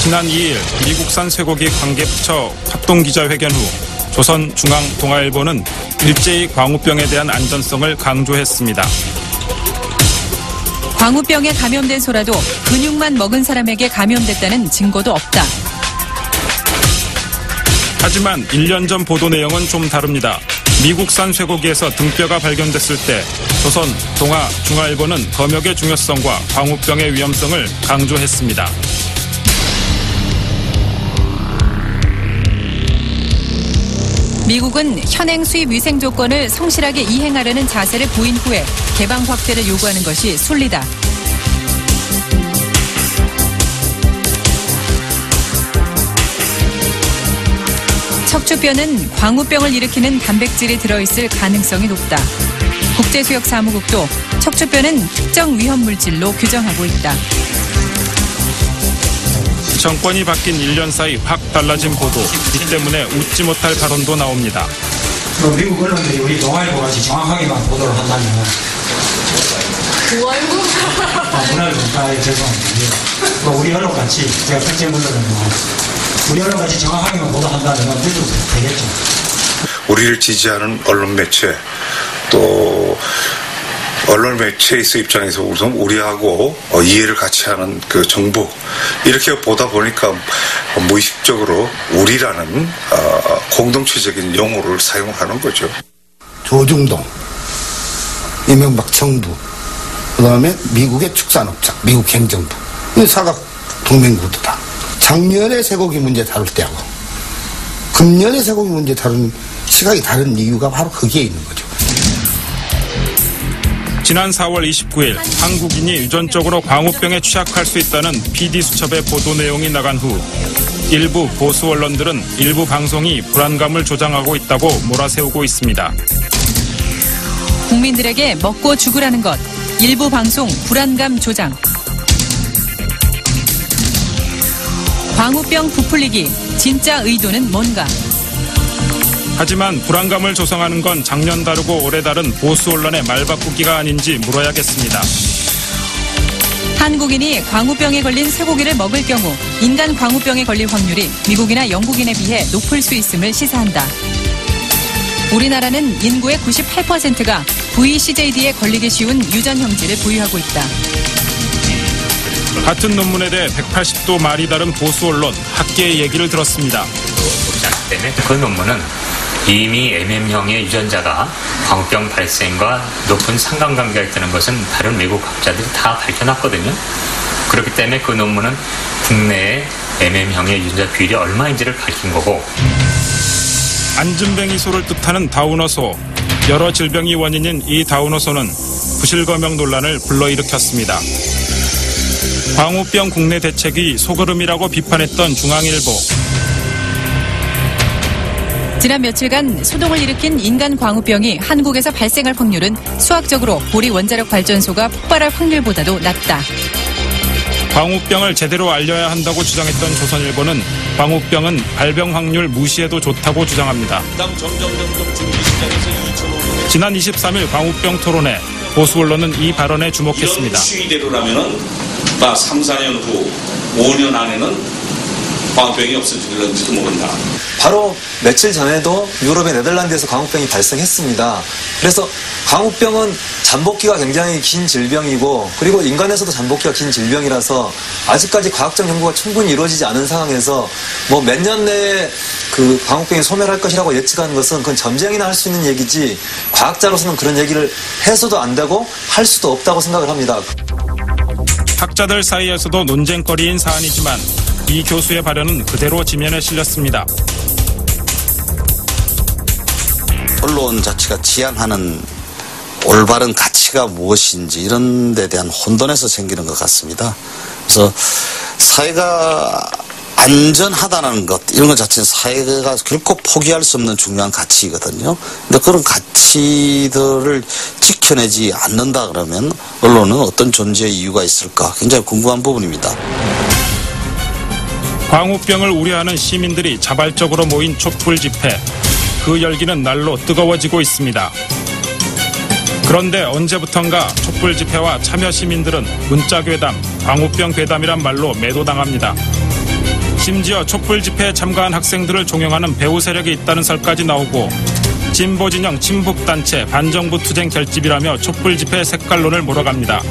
지난 2일 미국산 쇠고기 관계부처 합동기자회견 후 조선중앙동아일보는 일제히 광우병에 대한 안전성을 강조했습니다. 광우병에 감염된 소라도 근육만 먹은 사람에게 감염됐다는 증거도 없다. 하지만 1년 전 보도 내용은 좀 다릅니다. 미국산 쇠고기에서 등뼈가 발견됐을 때 조선, 동아, 중앙일보는 검역의 중요성과 광우병의 위험성을 강조했습니다. 미국은 현행 수입 위생 조건을 성실하게 이행하려는 자세를 보인 후에 개방 확대를 요구하는 것이 순리다. 척추뼈는 광우병을 일으키는 단백질이 들어있을 가능성이 높다. 국제수역사무국도 척추뼈는 특정 위험물질로 규정하고 있다. 정권이 바뀐 1년 사이 확 달라진 보도, 이 때문에 웃지 못할 발언도 나옵니다. 미국 언론들이 우리 동아일보 같이 정확하게만 보도를 한다면 동아일보? 문화일보, 죄송합니다. 우리 언론 같이 제가 국제 언론은 우리 언론 같이 정확하게만 보도한다면 늦어도 되겠죠. 우리를 지지하는 언론 매체 또 언론 매체에서 입장에서 우선 우리하고 이해를 같이 하는 그 정부 이렇게 보다 보니까 무의식적으로 우리라는 공동체적인 용어를 사용하는 거죠. 조중동, 이명박 정부, 그다음에 미국의 축산업자, 미국 행정부, 사각 동맹국도다. 작년에 쇠고기 문제 다룰 때하고 금년에 쇠고기 문제 다루는 시각이 다른 이유가 바로 거기에 있는 거죠. 지난 4월 29일 한국인이 유전적으로 광우병에 취약할 수 있다는 PD수첩의 보도 내용이 나간 후 일부 보수 언론들은 일부 방송이 불안감을 조장하고 있다고 몰아세우고 있습니다. 국민들에게 먹고 죽으라는 것, 일부 방송 불안감 조장. 광우병 부풀리기, 진짜 의도는 뭔가? 하지만 불안감을 조성하는 건 작년 다르고 올해 다른 보수 언론의 말바꾸기가 아닌지 물어야겠습니다. 한국인이 광우병에 걸린 쇠고기를 먹을 경우 인간 광우병에 걸릴 확률이 미국이나 영국인에 비해 높을 수 있음을 시사한다. 우리나라는 인구의 98%가 VCJD에 걸리기 쉬운 유전 형질을 보유하고 있다. 같은 논문에 대해 180도 말이 다른 보수 언론 학계의 얘기를 들었습니다. 때문에 그 논문은 이미 MM형의 유전자가 광우병 발생과 높은 상관관계가 있다는 것은 다른 외국 학자들이 다 밝혀놨거든요. 그렇기 때문에 그 논문은 국내의 MM형의 유전자 비율이 얼마인지를 밝힌 거고. 안진뱅이소를 뜻하는 다우너소, 여러 질병이 원인인 이 다우너소는 부실검역 논란을 불러일으켰습니다. 광우병 국내 대책이 소그름이라고 비판했던 중앙일보. 지난 며칠간 소동을 일으킨 인간 광우병이 한국에서 발생할 확률은 수학적으로 보리 원자력 발전소가 폭발할 확률보다도 낮다. 광우병을 제대로 알려야 한다고 주장했던 조선일보는 광우병은 발병 확률 무시해도 좋다고 주장합니다. 지난 23일 광우병 토론회, 보수 언론은 이 발언에 주목했습니다. 이런 추이대로라면은 3, 4년 후, 5년 안에는 광우병이 없어질런지도 모른다. 바로 며칠 전에도 유럽의 네덜란드에서 광우병이 발생했습니다. 그래서 광우병은 잠복기가 굉장히 긴 질병이고 그리고 인간에서도 잠복기가 긴 질병이라서 아직까지 과학적 연구가 충분히 이루어지지 않은 상황에서 뭐 몇 년 내에 그 광우병이 소멸할 것이라고 예측하는 것은 그건 점쟁이나 할 수 있는 얘기지 과학자로서는 그런 얘기를 해서도 안 되고 할 수도 없다고 생각을 합니다. 학자들 사이에서도 논쟁거리인 사안이지만 이 교수의 발언은 그대로 지면에 실렸습니다. 언론 자체가 지향하는 올바른 가치가 무엇인지 이런 데 대한 혼돈에서 생기는 것 같습니다. 그래서 사회가 안전하다는 것, 이런 것 자체는 사회가 결코 포기할 수 없는 중요한 가치이거든요. 근데 그런 가치들을 지켜내지 않는다 그러면 언론은 어떤 존재의 이유가 있을까 굉장히 궁금한 부분입니다. 광우병을 우려하는 시민들이 자발적으로 모인 촛불 집회. 그 열기는 날로 뜨거워지고 있습니다. 그런데 언제부턴가 촛불 집회와 참여 시민들은 문자 괴담, 광우병 괴담이란 말로 매도당합니다. 심지어 촛불 집회에 참가한 학생들을 종용하는 배후 세력이 있다는 설까지 나오고 진보 진영 친북단체 반정부 투쟁 결집이라며 촛불 집회 색깔론을 몰아갑니다.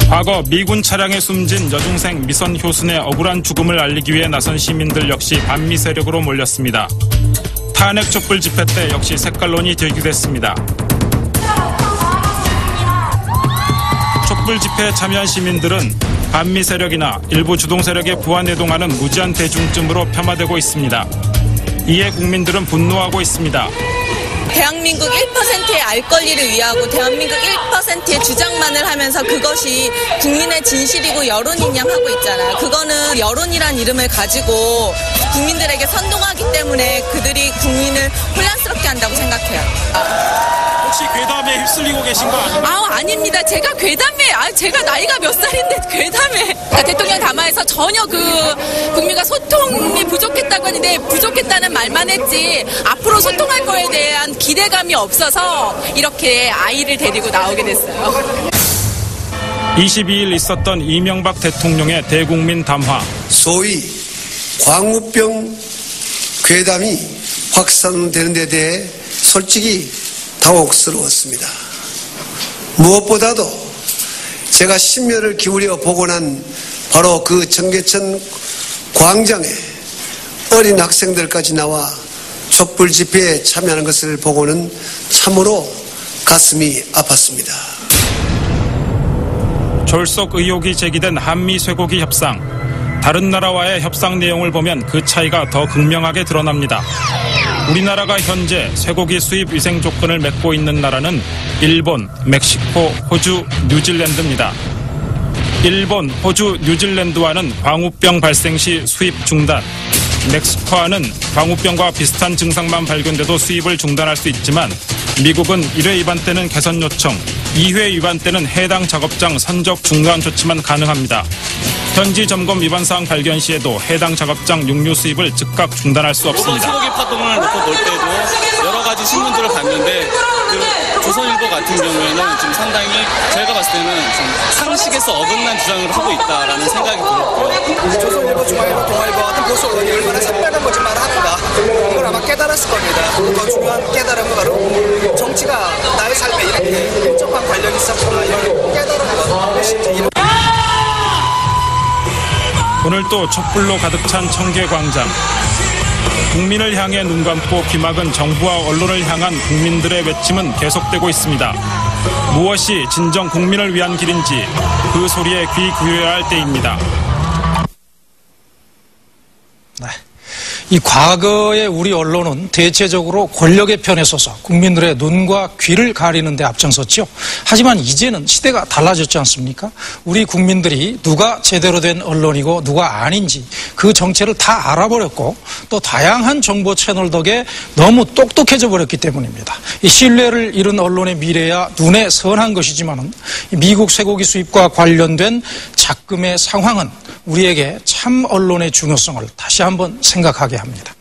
과거 미군 차량에 숨진 여중생 미선 효순의 억울한 죽음을 알리기 위해 나선 시민들 역시 반미 세력으로 몰렸습니다. 탄핵 촛불 집회 때 역시 색깔론이 제기됐습니다. 촛불 집회에 참여한 시민들은 반미 세력이나 일부 주동 세력에 부안해동하는 무지한 대중쯤으로 폄하되고 있습니다. 이에 국민들은 분노하고 있습니다. 대한민국 1%의 알 권리를 위하고 대한민국 1%의 주장만을 하면서 그것이 국민의 진실이고 여론인 양 하고 있잖아요. 그거는 여론이란 이름을 가지고 국민들에게 선동하기 때문에 그들이 국민을 혼란스럽게 한다고 생각해요. 혹시 괴담에 휩쓸리고 계신 거 아닙니까? 아닙니다. 제가 괴담에, 제가 나이가 몇 살인데 괴담에. 그러니까 대통령 담화에서 전혀 국민과 소통이 부족했다고 하는데 부족했다는 말만 했지 앞으로 소통할 거에 대한 기대감이 없어서 이렇게 아이를 데리고 나오게 됐어요. 22일 있었던 이명박 대통령의 대국민 담화. 소위 광우병 괴담이 확산되는 데 대해 솔직히 당혹스러웠습니다. 무엇보다도 제가 심혈을 기울여 보고 난 바로 그 청계천 광장에 어린 학생들까지 나와 촛불 집회에 참여하는 것을 보고는 참으로 가슴이 아팠습니다. 졸속 의혹이 제기된 한미 쇠고기 협상. 다른 나라와의 협상 내용을 보면 그 차이가 더 극명하게 드러납니다. 우리나라가 현재 쇠고기 수입 위생 조건을 맺고 있는 나라는 일본, 멕시코, 호주, 뉴질랜드입니다. 일본, 호주, 뉴질랜드와는 광우병 발생 시 수입 중단, 멕시코와는 광우병과 비슷한 증상만 발견돼도 수입을 중단할 수 있지만 미국은 1회 위반 때는 개선 요청, 2회 위반 때는 해당 작업장 선적 중단 조치만 가능합니다. 현지 점검 위반 사항 발견 시에도 해당 작업장 육류 수입을 즉각 중단할 수 없습니다. 쇠고기 파동을 놓고 볼 때도 여러 가지 신문들을 봤는데 조선일보 같은 경우에는 지금 상당히 제가 봤을 때는 좀 상식에서 어긋난 주장을 하고 있다라는 생각이 들었고요. 조선일보, 중앙일보, 동아일보 같은 보수 언론이 얼마나 새빨간 거짓말을 하는가 이걸 아마 깨달았을 겁니다. 더 중요한 깨달음은 바로 정치가 나의 삶에 이렇게 밀접한 관련이 있었구나 이런 깨달은 것. 오늘 또 촛불로 가득 찬 청계광장. 국민을 향해 눈 감고 귀막은 정부와 언론을 향한 국민들의 외침은 계속되고 있습니다. 무엇이 진정 국민을 위한 길인지 그 소리에 귀 기울여야 할 때입니다. 네. 이 과거의 우리 언론은 대체적으로 권력의 편에 서서 국민들의 눈과 귀를 가리는 데 앞장섰죠. 하지만 이제는 시대가 달라졌지 않습니까? 우리 국민들이 누가 제대로 된 언론이고 누가 아닌지 그 정체를 다 알아버렸고 또 다양한 정보 채널 덕에 너무 똑똑해져 버렸기 때문입니다. 이 신뢰를 잃은 언론의 미래야 눈에 선한 것이지만은 미국 쇠고기 수입과 관련된 작금의 상황은 우리에게 참 언론의 중요성을 다시 한번 생각하게 합니다.